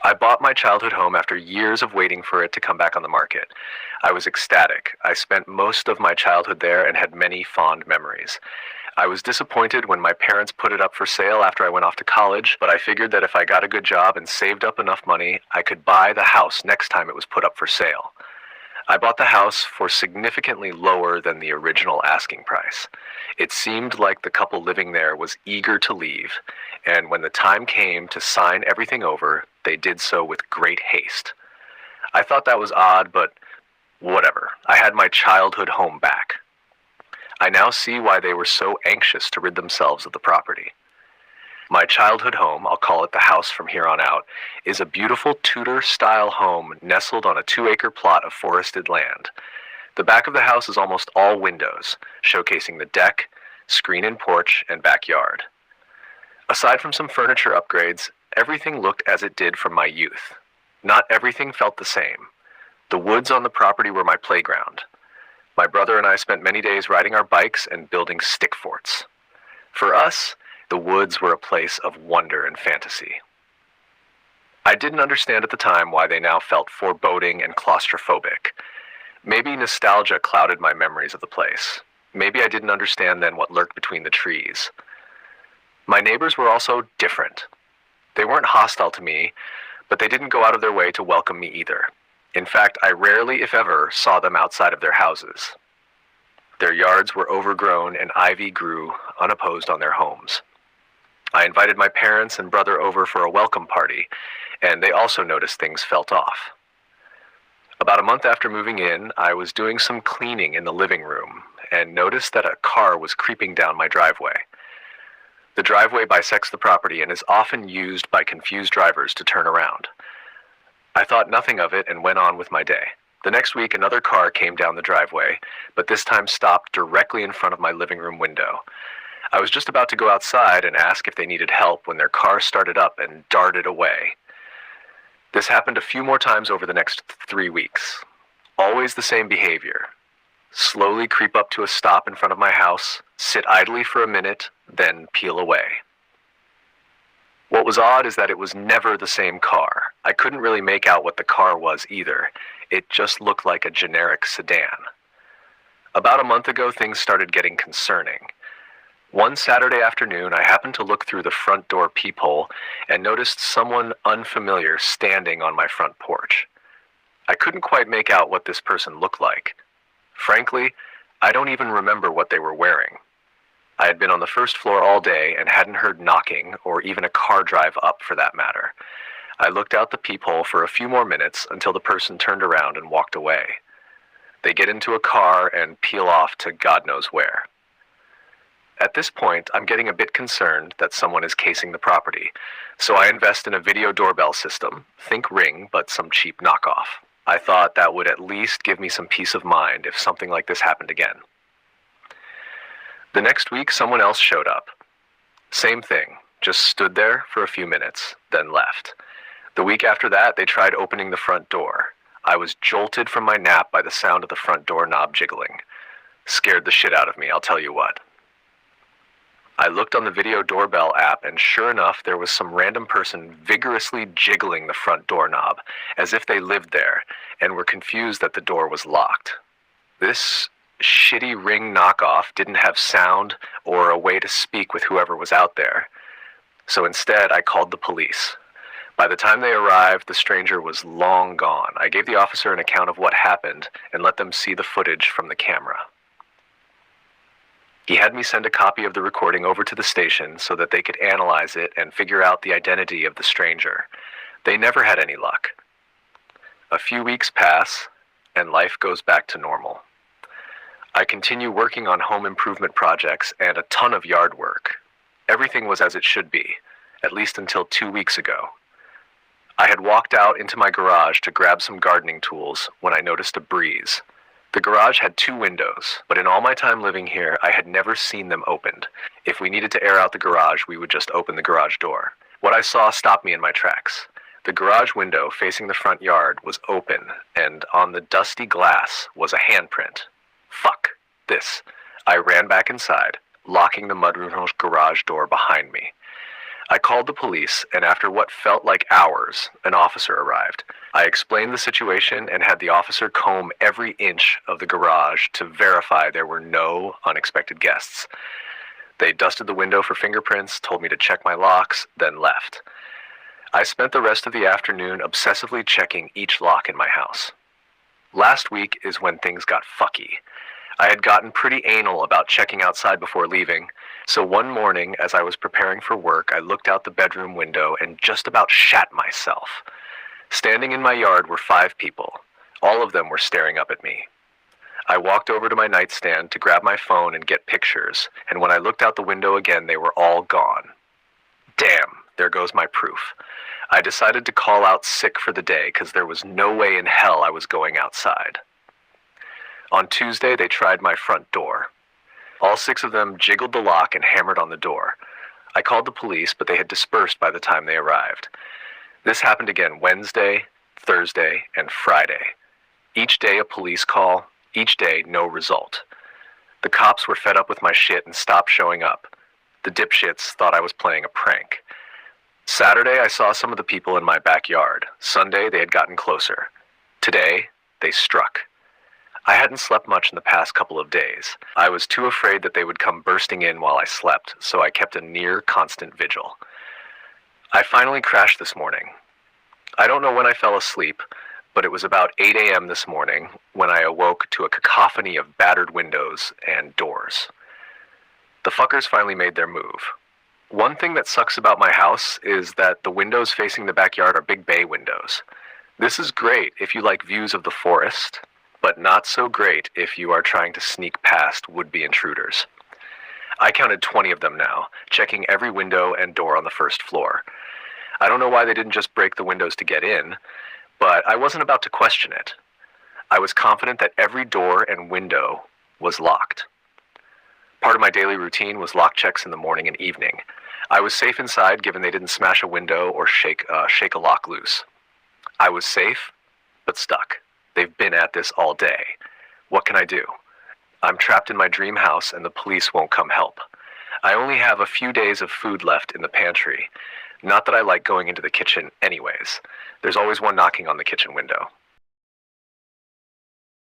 I bought my childhood home after years of waiting for it to come back on the market. I was ecstatic. I spent most of my childhood there and had many fond memories. I was disappointed when my parents put it up for sale after I went off to college, but I figured that if I got a good job and saved up enough money, I could buy the house next time it was put up for sale. I bought the house for significantly lower than the original asking price. It seemed like the couple living there was eager to leave, and when the time came to sign everything over, they did so with great haste. I thought that was odd, but whatever. I had my childhood home back. I now see why they were so anxious to rid themselves of the property. My childhood home, I'll call it the house from here on out, is a beautiful Tudor-style home nestled on a 2-acre plot of forested land. The back of the house is almost all windows, showcasing the deck, screen-in porch, and backyard. Aside from some furniture upgrades, everything looked as it did from my youth. Not everything felt the same. The woods on the property were my playground. My brother and I spent many days riding our bikes and building stick forts. For us, the woods were a place of wonder and fantasy. I didn't understand at the time why they now felt foreboding and claustrophobic. Maybe nostalgia clouded my memories of the place. Maybe I didn't understand then what lurked between the trees. My neighbors were also different. They weren't hostile to me, but they didn't go out of their way to welcome me either. In fact, I rarely, if ever, saw them outside of their houses. Their yards were overgrown and ivy grew unopposed on their homes. I invited my parents and brother over for a welcome party, and they also noticed things felt off. About a month after moving in, I was doing some cleaning in the living room and noticed that a car was creeping down my driveway. The driveway bisects the property and is often used by confused drivers to turn around. I thought nothing of it and went on with my day. The next week, another car came down the driveway, but this time stopped directly in front of my living room window. I was just about to go outside and ask if they needed help when their car started up and darted away. This happened a few more times over the next 3 weeks. Always the same behavior. Slowly creep up to a stop in front of my house, sit idly for a minute, then peel away. What was odd is that it was never the same car. I couldn't really make out what the car was either. It just looked like a generic sedan. About a month ago, things started getting concerning. One Saturday afternoon, I happened to look through the front door peephole and noticed someone unfamiliar standing on my front porch. I couldn't quite make out what this person looked like. Frankly, I don't even remember what they were wearing. I had been on the first floor all day and hadn't heard knocking or even a car drive up for that matter. I looked out the peephole for a few more minutes until the person turned around and walked away. They get into a car and peel off to God knows where. At this point, I'm getting a bit concerned that someone is casing the property, so I invest in a video doorbell system, think Ring, but some cheap knockoff. I thought that would at least give me some peace of mind if something like this happened again. The next week, someone else showed up. Same thing, just stood there for a few minutes, then left. The week after that, they tried opening the front door. I was jolted from my nap by the sound of the front door knob jiggling. Scared the shit out of me, I'll tell you what. I looked on the video doorbell app, and sure enough, there was some random person vigorously jiggling the front doorknob, as if they lived there, and were confused that the door was locked. This shitty Ring knockoff didn't have sound or a way to speak with whoever was out there. So instead, I called the police. By the time they arrived, the stranger was long gone. I gave the officer an account of what happened and let them see the footage from the camera. He had me send a copy of the recording over to the station so that they could analyze it and figure out the identity of the stranger. They never had any luck. A few weeks pass, and life goes back to normal. I continue working on home improvement projects and a ton of yard work. Everything was as it should be, at least until 2 weeks ago. I had walked out into my garage to grab some gardening tools when I noticed a breeze. The garage had 2 windows, but in all my time living here, I had never seen them opened. If we needed to air out the garage, we would just open the garage door. What I saw stopped me in my tracks. The garage window facing the front yard was open, and on the dusty glass was a handprint. Fuck this. I ran back inside, locking the mudroom's garage door behind me. I called the police, and after what felt like hours, an officer arrived. I explained the situation and had the officer comb every inch of the garage to verify there were no unexpected guests. They dusted the window for fingerprints, told me to check my locks, then left. I spent the rest of the afternoon obsessively checking each lock in my house. Last week is when things got fucky. I had gotten pretty anal about checking outside before leaving, so one morning as I was preparing for work, I looked out the bedroom window and just about shat myself. Standing in my yard were 5 people. All of them were staring up at me. I walked over to my nightstand to grab my phone and get pictures, and when I looked out the window again, they were all gone. Damn, there goes my proof. I decided to call out sick for the day because there was no way in hell I was going outside. On Tuesday, they tried my front door. All 6 of them jiggled the lock and hammered on the door. I called the police, but they had dispersed by the time they arrived. This happened again Wednesday, Thursday, and Friday. Each day a police call, each day no result. The cops were fed up with my shit and stopped showing up. The dipshits thought I was playing a prank. Saturday, I saw some of the people in my backyard. Sunday, they had gotten closer. Today, they struck. I hadn't slept much in the past couple of days. I was too afraid that they would come bursting in while I slept, so I kept a near constant vigil. I finally crashed this morning. I don't know when I fell asleep, but it was about 8 a.m. this morning when I awoke to a cacophony of battered windows and doors. The fuckers finally made their move. One thing that sucks about my house is that the windows facing the backyard are big bay windows. This is great if you like views of the forest, but not so great if you are trying to sneak past would-be intruders. I counted 20 of them now, checking every window and door on the first floor. I don't know why they didn't just break the windows to get in, but I wasn't about to question it. I was confident that every door and window was locked. Part of my daily routine was lock checks in the morning and evening. I was safe inside given they didn't smash a window or shake a lock loose. I was safe, but stuck. They've been at this all day. What can I do? I'm trapped in my dream house and the police won't come help. I only have a few days of food left in the pantry. Not that I like going into the kitchen anyways. There's always one knocking on the kitchen window.